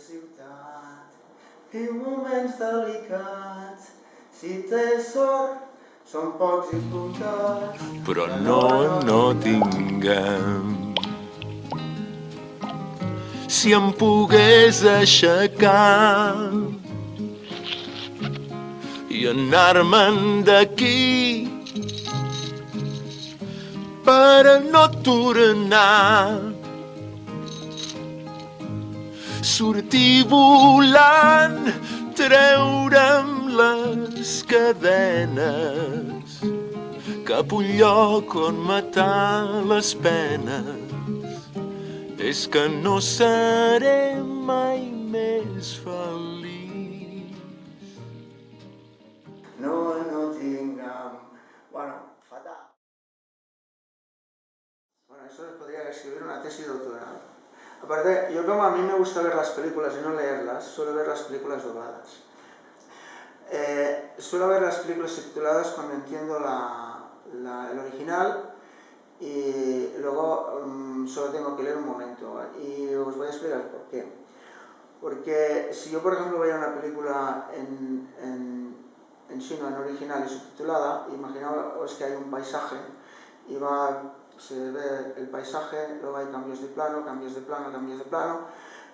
ciutat i moments delicats, si té sort, són pocs i comptats, però no tinguem. Si em pogués aixecar i anar-me'n d'aquí per no tornar, sortir volant, treure'm les cadenes cap a un lloc on matar les penes. És que no seré mai més feliç. No tinguem... Bueno, fatal. Bueno, eso podría escribir una tesis doctoral. Aparte, yo como a mí me gusta ver las películas y no leerlas, suelo ver las películas dobladas. Suelo ver las películas subtituladas cuando entiendo el original y luego solo tengo que leer un momento. Y os voy a explicar por qué. Porque si yo, por ejemplo, voy a una película en chino, en original y subtitulada, imaginaos que hay un paisaje y se ve el paisaje, luego hay cambios de plano, cambios de plano, cambios de plano.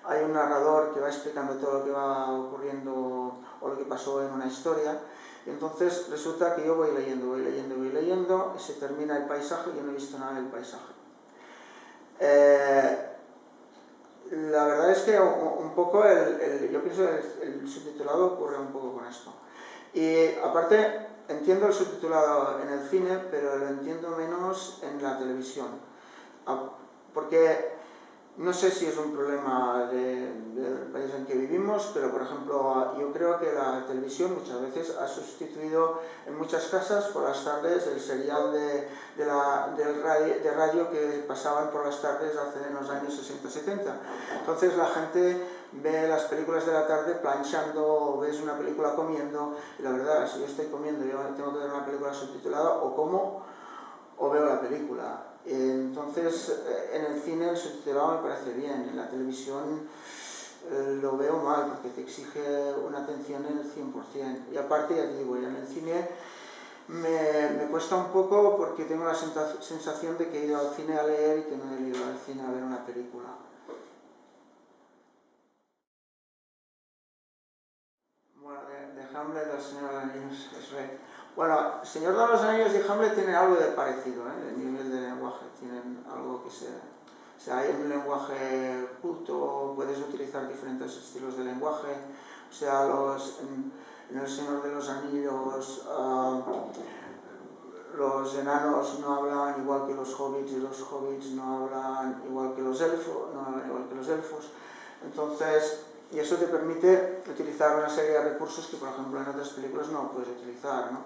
Hay un narrador que va explicando todo lo que va ocurriendo o lo que pasó en una historia. Y entonces resulta que yo voy leyendo, y se termina el paisaje y yo no he visto nada del paisaje. La verdad es que un poco yo pienso que el subtitulado ocurre un poco con esto. Y aparte, entiendo el subtitulado en el cine, pero lo entiendo menos en la televisión. Porque no sé si es un problema del país en que vivimos, pero por ejemplo, yo creo que la televisión muchas veces ha sustituido en muchas casas por las tardes el serial de radio que pasaban por las tardes hace en los años 60-70. Entonces la gente ve las películas de la tarde planchando, o ves una película comiendo, y la verdad, si yo estoy comiendo y yo tengo que ver una película subtitulada, o como o veo la película. Entonces, en el cine el subtitulado me parece bien, en la televisión lo veo mal porque te exige una atención en el 100%. Y aparte, ya te digo, en el cine me cuesta un poco porque tengo la sensación de que he ido al cine a leer y que no he ido al cine a ver una película. Bueno, de Hamlet al Señor de los Anillos es rey. Bueno, el Señor de los Anillos y Hamlet tienen algo de parecido, el nivel de lenguaje, tienen algo que o sea, hay un lenguaje culto, puedes utilizar diferentes estilos de lenguaje, o sea, en el Señor de los Anillos los enanos no hablan igual que los hobbits y los hobbits no hablan igual que los elfos, entonces, y eso te permite utilizar una serie de recursos que, por ejemplo, en otras películas no puedes utilizar, ¿no?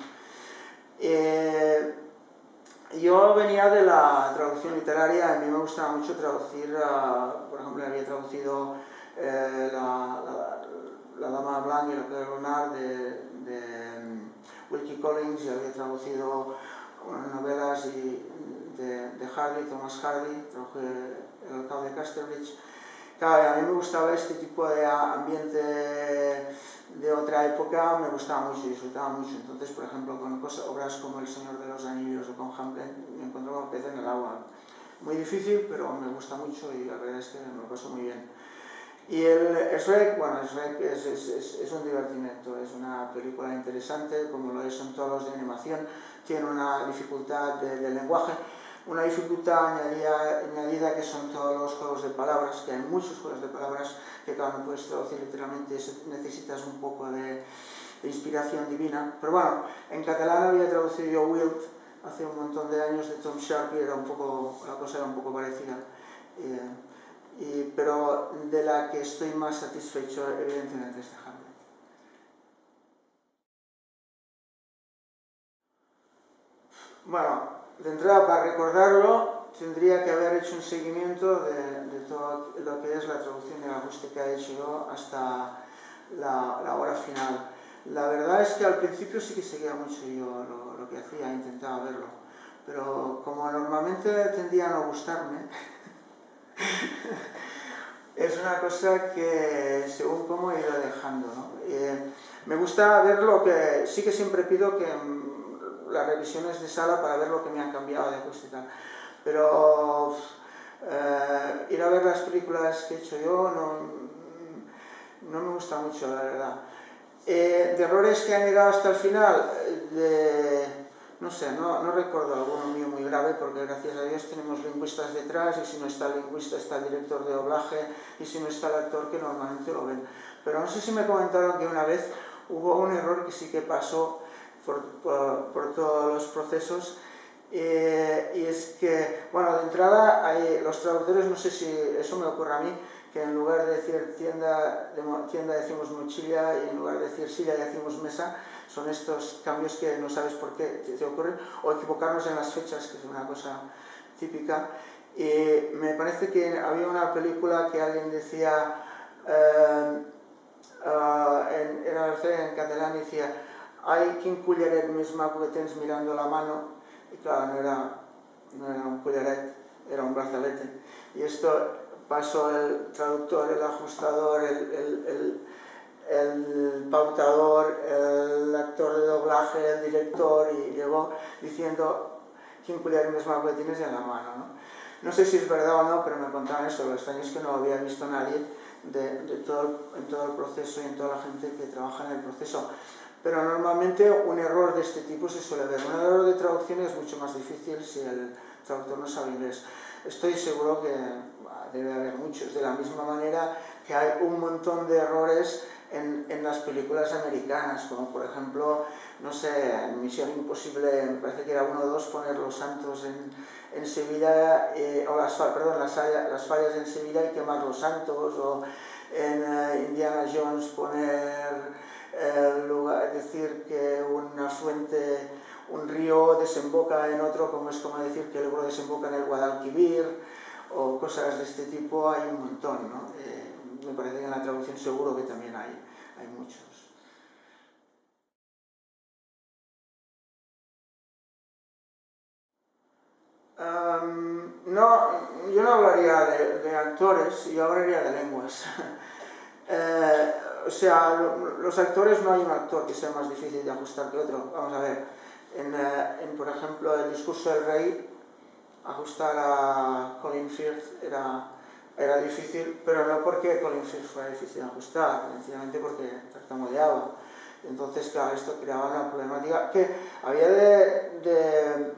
Yo venía de la traducción literaria, a mí me gustaba mucho traducir, por ejemplo, había traducido la Dama Blanca y la Piedra Lunar de Wilkie Collins, y había traducido novelas de Hardy, Thomas Hardy, traduje El alcalde de Casterbridge. Claro, a mí me gustaba este tipo de ambiente de otra época, me gustaba mucho, disfrutaba mucho. Entonces, por ejemplo, con obras como El Señor de los Anillos o con Hamlet, me encuentro como pez en el agua. Muy difícil, pero me gusta mucho y la verdad es que me lo paso muy bien. Y el Shrek, bueno, Shrek es un divertimento, es una película interesante, como lo son todos los de animación, tiene una dificultad de lenguaje, una dificultad añadida que son todos los juegos de palabras, que hay muchos juegos de palabras que claro, no puedes traducir literalmente, necesitas un poco de inspiración divina. Pero bueno, en catalán había traducido yo Wilt hace un montón de años de Tom Sharp y la cosa era un poco parecida. Pero de la que estoy más satisfecho, evidentemente, es de Hamlet. Bueno, de entrada, para recordarlo, tendría que haber hecho un seguimiento de todo lo que es la traducción y el ajuste que he hecho yo hasta la hora final. La verdad es que al principio sí que seguía mucho yo lo que hacía, intentaba verlo, pero como normalmente tendía a no gustarme, Es una cosa que según cómo he ido dejando, ¿no? Me gusta ver lo que... Sí que siempre pido que las revisiones de sala para ver lo que me han cambiado de ajuste y tal. Pero ir a ver las películas que he hecho yo no me gusta mucho, la verdad. De errores que han llegado hasta el final, no sé, no recuerdo alguno mío muy grave, porque gracias a Dios tenemos lingüistas detrás, y si no está el lingüista está el director de doblaje, y si no está el actor, que normalmente lo ven. Pero no sé si me comentaron que una vez hubo un error que sí que pasó por todos los procesos, y es que, bueno, de entrada, los traductores, no sé si eso me ocurre a mí, que en lugar de decir tienda decimos mochila, y en lugar de decir silla decimos mesa. Son estos cambios que no sabes por qué te ocurren, o equivocarnos en las fechas, que es una cosa típica. Y me parece que había una película que alguien decía, en catalán decía, hay quin collaret més maco que tens mirando la mano, y claro, no era un collaret, era un brazalete. Y esto pasó el traductor, el ajustador, el pautador, el actor de doblaje, el director, y llegó diciendo quin collaret més maco que tienes en la mano, ¿no? No sé si es verdad o no, pero me contaban eso. Lo extraño es que no lo había visto nadie en todo el proceso y en toda la gente que trabaja en el proceso. Pero normalmente un error de este tipo se suele ver. Un error de traducción es mucho más difícil si el traductor no sabe inglés. Estoy seguro que debe haber muchos. De la misma manera que hay un montón de errores en las películas americanas, como por ejemplo, no sé, en Misión Imposible, me parece que era 1 o 2, poner los santos en Sevilla, o las fallas en Sevilla y quemar los santos, o en Indiana Jones poner decir que una fuente, un río desemboca en otro, como es como decir que el Ebro desemboca en el Guadalquivir, o cosas de este tipo. Hay un montón, ¿no? Me parece que en la traducción seguro que también hay muchos. Yo no hablaría de actores, yo hablaría de lenguas. O sea, los actores, no hay un actor que sea más difícil de ajustar que otro. Vamos a ver, por ejemplo, El discurso del rey, ajustar a Colin Firth era difícil, pero no porque Colin Firth fuera difícil de ajustar, sencillamente porque tartamudeaba. Entonces, claro, esto creaba una problemática que había de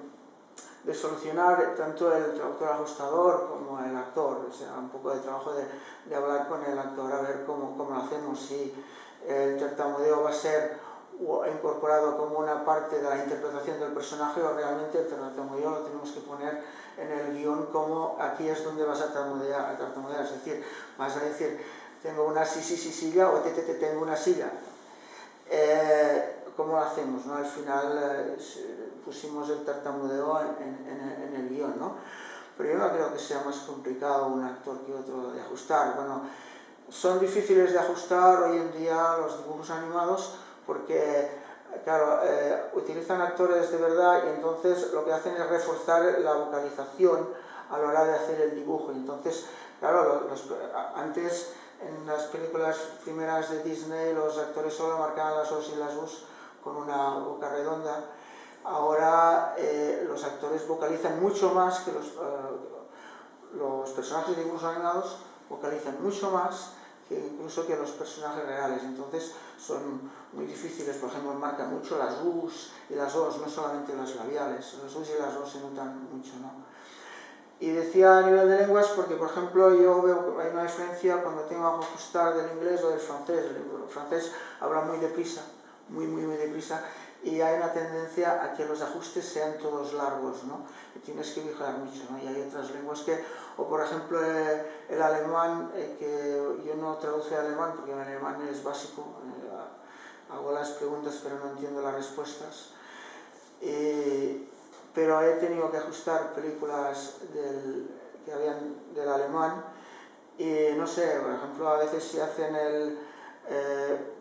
solucionar tanto el traductor ajustador como el actor. O sea, un poco de trabajo de hablar con el actor a ver cómo lo hacemos, si el tartamudeo va a ser incorporado como una parte de la interpretación del personaje, o realmente el tartamudeo lo tenemos que poner en el guión como aquí es donde vas a tartamudear. Es decir, vas a decir tengo una silla, o tengo una silla. ¿Cómo lo hacemos, no? Al final pusimos el tartamudeo en el guión, ¿no? Pero yo no creo que sea más complicado un actor que otro de ajustar. Bueno, son difíciles de ajustar hoy en día los dibujos animados porque, claro, utilizan actores de verdad, y entonces lo que hacen es reforzar la vocalización a la hora de hacer el dibujo. Entonces, claro, antes en las películas primeras de Disney los actores solo marcaban las O's y las U's con una boca redonda. Ahora los actores vocalizan mucho más que los personajes de dibujos animados, vocalizan mucho más incluso que los personajes reales. Entonces son muy difíciles. Por ejemplo, marcan mucho las U's y las O's, no solamente las labiales. Las U's y las O's se notan mucho, ¿no? Y decía a nivel de lenguas porque, por ejemplo, yo veo que hay una diferencia cuando tengo que ajustar del inglés o del francés. El francés habla muy deprisa, muy deprisa, y hay una tendencia a que los ajustes sean todos largos, ¿no? Y tienes que vigilar mucho, ¿no? Y hay otras lenguas que, o por ejemplo el alemán, que yo no traduzco el alemán porque el alemán es básico, hago las preguntas pero no entiendo las respuestas. Pero he tenido que ajustar películas que habían del alemán, y no sé, por ejemplo, a veces si hacen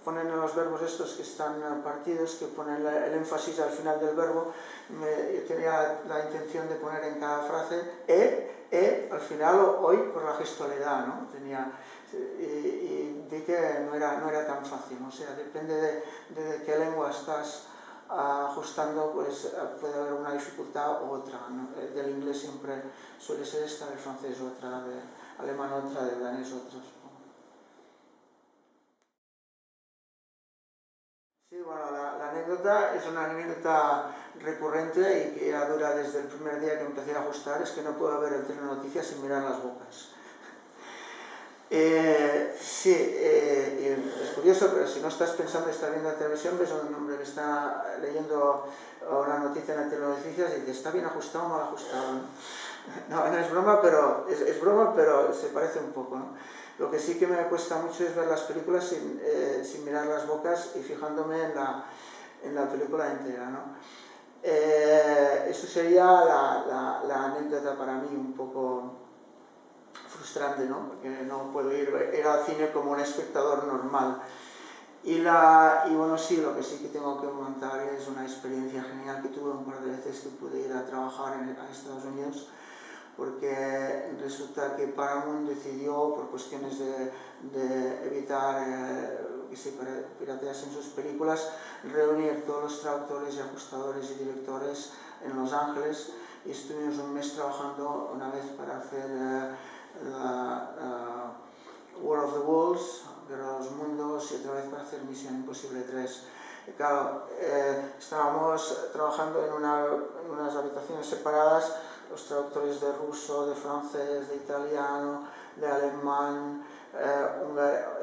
ponen en los verbos estos que están partidos, que ponen el énfasis al final del verbo. Yo tenía la intención de poner en cada frase al final o hoy por la gestualidad, ¿no? Y vi que no era tan fácil, o sea, depende de qué lengua estás ajustando, pues puede haber una dificultad u otra, ¿no? Del inglés siempre suele ser esta, del francés otra, del alemán otra, del danés otra. Sí, bueno, la anécdota es una anécdota recurrente y que ya dura desde el primer día que empecé a ajustar, es que no puedo ver el telenoticias sin mirar las bocas. Sí, es curioso, pero si no estás pensando, estás viendo la televisión, ves a un hombre que está leyendo una noticia en la televisión y dice, ¿está bien ajustado o mal ajustado? No, no es broma, pero es broma, pero se parece un poco, ¿no? Lo que sí que me cuesta mucho es ver las películas sin mirar las bocas y fijándome en la película entera, ¿no? Eso sería la anécdota para mí un poco frustrante, ¿no? Porque no puedo ir al cine como un espectador normal. Y bueno, sí, lo que sí que tengo que comentar es una experiencia genial que tuve un par de veces que pude ir a trabajar a Estados Unidos, porque resulta que Paramount decidió, por cuestiones de evitar que se pirateasen sus películas, reunir todos los traductores y ajustadores y directores en Los Ángeles, y estuvimos un mes trabajando una vez para hacer War of the Worlds, Guerra de los Mundos, y otra vez para hacer Misión Imposible 3. Y claro, estábamos trabajando en unas habitaciones separadas, los traductores de ruso, de francés, de italiano, de alemán,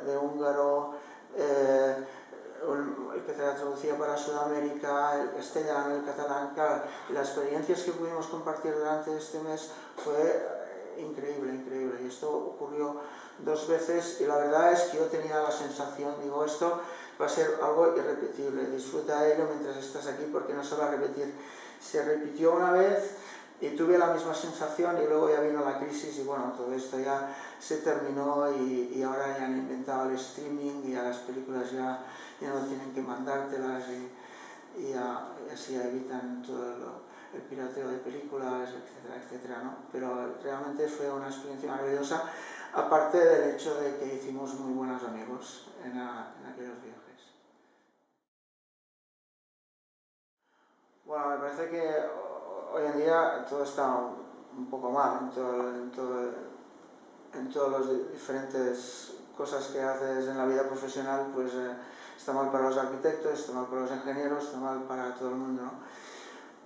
de húngaro, el que traducía para Sudamérica, el castellano, el catalán. Claro, y las experiencias que pudimos compartir durante este mes fue increíble, increíble. Y esto ocurrió 2 veces y la verdad es que yo tenía la sensación, digo, esto va a ser algo irrepetible, disfruta de ello mientras estás aquí porque no se va a repetir. Se repitió una vez y tuve la misma sensación y luego ya vino la crisis y bueno, todo esto ya se terminó y ahora ya han inventado el streaming y a las películas ya no tienen que mandártelas y así evitan todo el pirateo de películas, etcétera, etcétera, ¿no? Pero realmente fue una experiencia maravillosa, aparte del hecho de que hicimos muy buenos amigos en aquellos viajes. Bueno, me parece que hoy en día todo está un poco mal en todas las diferentes cosas que haces en la vida profesional, pues está mal para los arquitectos, está mal para los ingenieros, está mal para todo el mundo, ¿no?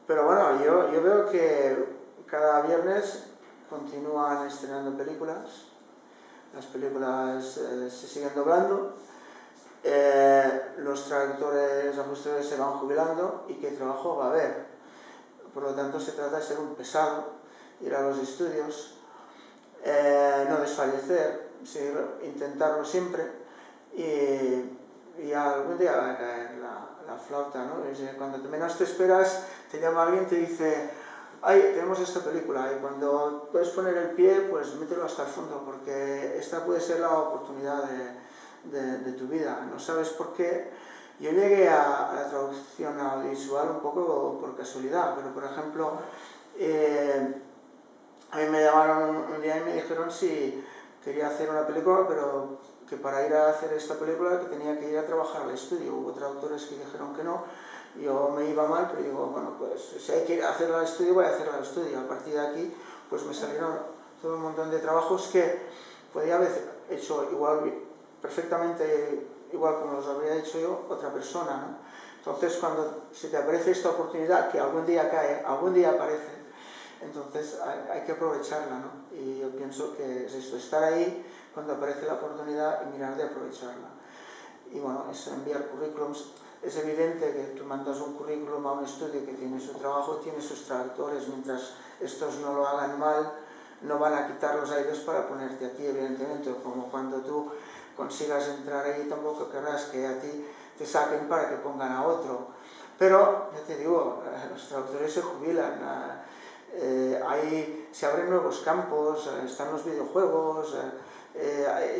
Pero bueno, yo veo que cada viernes continúan estrenando películas, las películas se siguen doblando, los traductores, ajustadores se van jubilando y qué trabajo va a haber. Por lo tanto, se trata de ser un pesado, ir a los estudios, no desfallecer, intentarlo siempre y algún día va a caer la flauta, ¿no? Cuando menos te esperas, te llama alguien y te dice, ay, tenemos esta película, y cuando puedes poner el pie, pues mételo hasta el fondo, porque esta puede ser la oportunidad de tu vida. No sabes por qué. Yo llegué a la traducción audiovisual un poco por casualidad, pero por ejemplo, a mí me llamaron un día y me dijeron si quería hacer una película, pero que para ir a hacer esta película que tenía que ir a trabajar al estudio. Hubo traductores que dijeron que no, yo me iba mal, pero digo, bueno, pues si hay que ir a hacerla al estudio, voy a hacerla al estudio. A partir de aquí, pues me salieron todo un montón de trabajos que podía haber hecho perfectamente igual como los habría hecho yo otra persona, ¿no? Entonces, cuando se te aparece esta oportunidad, que algún día cae, algún día aparece, entonces hay que aprovecharla, ¿no? Y yo pienso que es esto, estar ahí cuando aparece la oportunidad y mirar de aprovecharla. Y bueno, es enviar currículums. Es evidente que tú mandas un currículum a un estudio que tiene su trabajo, tiene sus traductores, mientras estos no lo hagan mal, no van a quitar los aires para ponerte aquí, evidentemente, como cuando tú consigas entrar ahí, tampoco querrás que a ti te saquen para que pongan a otro. Pero, ya te digo, los traductores se jubilan, ahí se abren nuevos campos, están los videojuegos,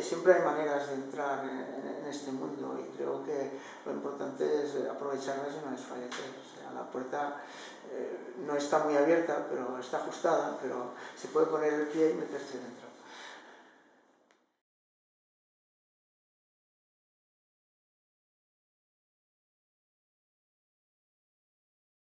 siempre hay maneras de entrar en este mundo y creo que lo importante es aprovecharlas y no desfallecer. O sea, la puerta no está muy abierta, pero está ajustada, pero se puede poner el pie y meterse dentro.